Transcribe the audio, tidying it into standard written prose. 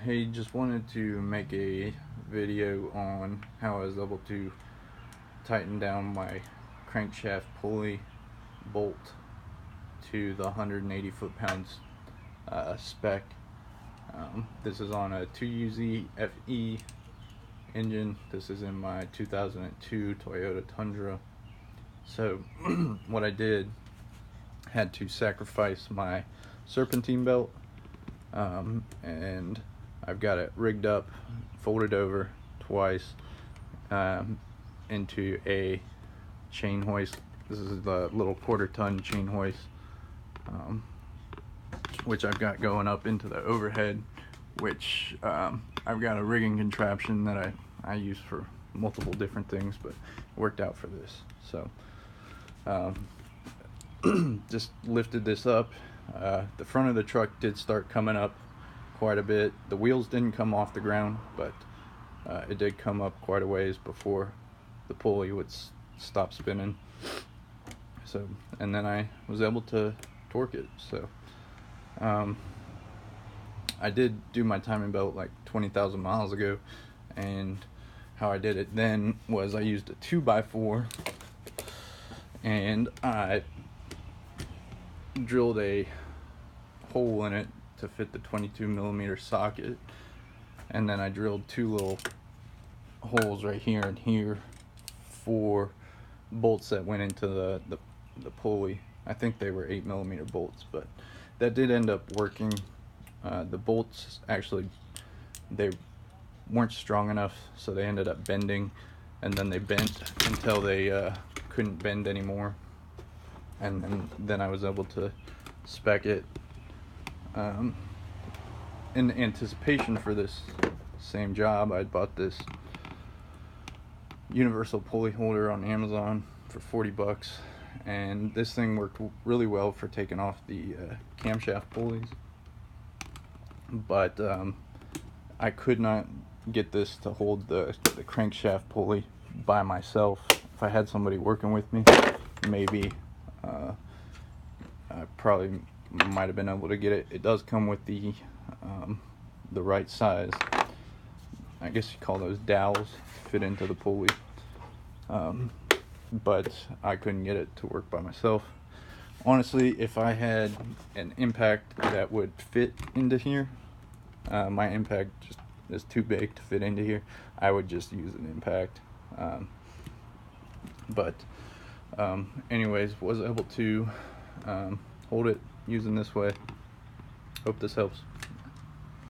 Hey, just wanted to make a video on how I was able to tighten down my crankshaft pulley bolt to the 180 foot-pounds spec. This is on a 2UZ-FE engine. This is in my 2002 Toyota Tundra. So what I did, had to sacrifice my serpentine belt, and I've got it rigged up, folded over twice into a chain hoist. This is the little quarter-ton chain hoist, which I've got going up into the overhead, which I've got a rigging contraption that I use for multiple different things, but it worked out for this. So just lifted this up. The front of the truck did start coming up quite a bit. The wheels didn't come off the ground, but it did come up quite a ways before the pulley would stop spinning. So, and then I was able to torque it. So I did do my timing belt like 20,000 miles ago, and how I did it then was I used a 2x4 and I drilled a hole in it to fit the 22mm socket, and then I drilled two little holes right here and here for bolts that went into the pulley. I think they were 8mm bolts, but that did end up working. The bolts actually, they weren't strong enough, so they ended up bending, and then they bent until they couldn't bend anymore, and then I was able to spec it. In anticipation for this same job, I bought this universal pulley holder on Amazon for 40 bucks, and this thing worked really well for taking off the camshaft pulleys, but I could not get this to hold the crankshaft pulley by myself. If I had somebody working with me, maybe I probably might have been able to get it. It does come with the right size, I guess you call those dowels, fit into the pulley, but I couldn't get it to work by myself. Honestly, if I had an impact that would fit into here, my impact just is too big to fit into here, I would just use an impact. Anyways, was able to hold it using this way. Hope this helps.